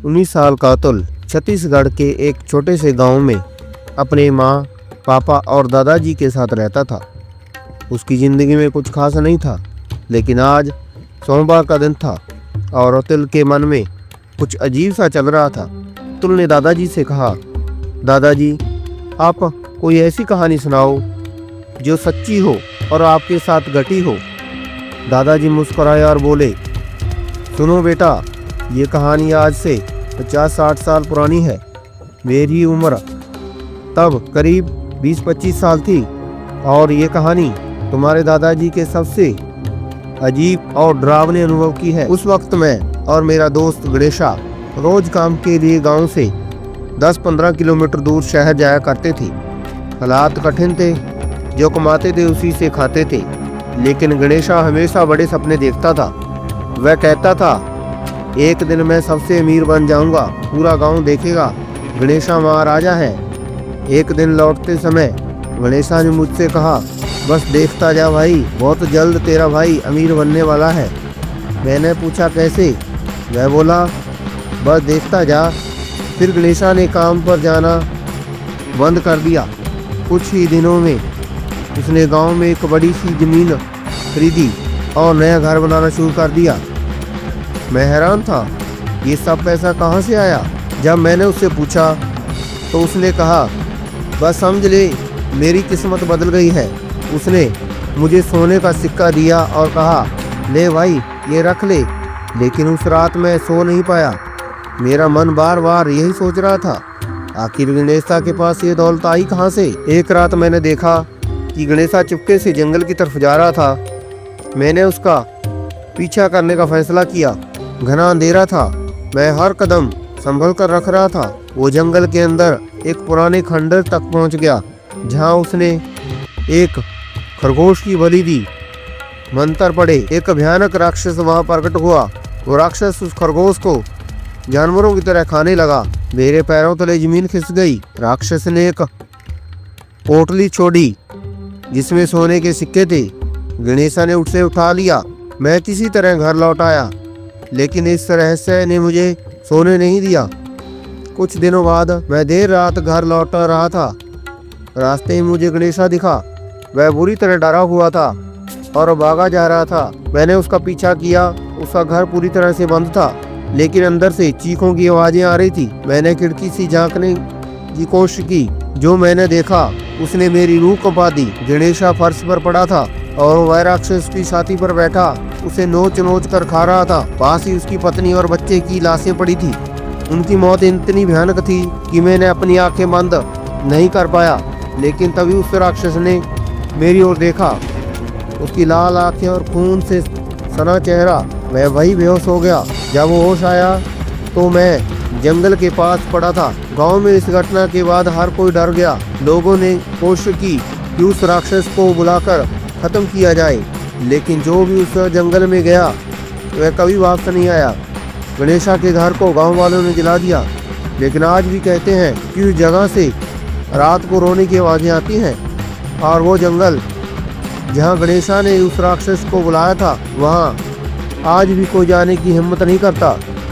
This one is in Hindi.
19 साल का अतुल छत्तीसगढ़ के एक छोटे से गांव में अपने माँ, पापा और दादाजी के साथ रहता था। उसकी ज़िंदगी में कुछ खास नहीं था, लेकिन आज सोमवार का दिन था और अतुल के मन में कुछ अजीब सा चल रहा था। अतुल ने दादाजी से कहा, दादाजी, आप कोई ऐसी कहानी सुनाओ जो सच्ची हो और आपके साथ घटी हो। दादाजी मुस्कुराए और बोले, सुनो बेटा, ये कहानी आज से 50-60 साल पुरानी है। मेरी उम्र तब करीब 20-25 साल थी और ये कहानी तुम्हारे दादाजी के सबसे अजीब और डरावने अनुभव की है। उस वक्त मैं और मेरा दोस्त गणेशा रोज काम के लिए गांव से 10-15 किलोमीटर दूर शहर जाया करते थे। हालात कठिन थे, जो कमाते थे उसी से खाते थे, लेकिन गणेशा हमेशा बड़े सपने देखता था। वह कहता था, एक दिन मैं सबसे अमीर बन जाऊंगा, पूरा गांव देखेगा गणेशा महाराजा है। एक दिन लौटते समय गणेशा ने मुझसे कहा, बस देखता जा भाई, बहुत जल्द तेरा भाई अमीर बनने वाला है। मैंने पूछा कैसे? वह बोला, बस देखता जा। फिर गणेशा ने काम पर जाना बंद कर दिया। कुछ ही दिनों में उसने गांव में एक बड़ी सी जमीन खरीदी और नया घर बनाना शुरू कर दिया। मैं हैरान था, ये सब पैसा कहाँ से आया? जब मैंने उससे पूछा तो उसने कहा, बस समझ ले, मेरी किस्मत बदल गई है। उसने मुझे सोने का सिक्का दिया और कहा, ले भाई, ये रख ले। लेकिन उस रात मैं सो नहीं पाया। मेरा मन बार बार यही सोच रहा था, आखिर गणेशा के पास ये दौलत आई कहाँ से? एक रात मैंने देखा कि गणेशा चुपके से जंगल की तरफ जा रहा था। मैंने उसका पीछा करने का फैसला किया। घना अंधेरा था, मैं हर कदम संभल कर रख रहा था। वो जंगल के अंदर एक पुराने खंडर तक पहुंच गया, जहां उसने एक खरगोश की बलि दी। मंत्र पड़े, एक भयानक राक्षस वहां प्रकट हुआ। वो राक्षस उस खरगोश को जानवरों की तरह खाने लगा। मेरे पैरों तले जमीन खिसक गई। राक्षस ने एक पोटली छोड़ी जिसमें सोने के सिक्के थे। गणेशा ने उसे उठा लिया। मैं किसी तरह घर लौट आया, लेकिन इस रहस्य ने मुझे सोने नहीं दिया। कुछ दिनों बाद मैं देर रात घर लौट रहा था। रास्ते में मुझे गणेशा दिखा। वह बुरी तरह डरा हुआ था और भागा जा रहा था। मैंने उसका पीछा किया। उसका घर पूरी तरह से बंद था, लेकिन अंदर से चीखों की आवाजें आ रही थी। मैंने खिड़की से झांकने की कोशिश की। जो मैंने देखा उसने मेरी रूह कंपा दी। गणेशा फर्श पर पड़ा था और वह राक्षस की छाती पर बैठा उसे नोच नोच कर खा रहा था। पास ही उसकी पत्नी और बच्चे की लाशें पड़ी थी। उनकी मौत इतनी भयानक थी कि मैंने अपनी आंखें बंद नहीं कर पाया। लेकिन तभी उस राक्षस ने मेरी ओर देखा। उसकी लाल आंखें और खून से सना चेहरा। मैं वही बेहोश हो गया। जब वो होश आया तो मैं जंगल के पास पड़ा था। गांव में इस घटना के बाद हर कोई डर गया। लोगों ने कोशिश की कि उस राक्षस को बुलाकर खत्म किया जाए, लेकिन जो भी उस जंगल में गया वह कभी वापस नहीं आया। गणेशा के घर को गांव वालों ने जला दिया, लेकिन आज भी कहते हैं कि उस जगह से रात को रोने की आवाज़ें आती हैं। और वो जंगल जहां गणेशा ने उस राक्षस को बुलाया था, वहां आज भी कोई जाने की हिम्मत नहीं करता।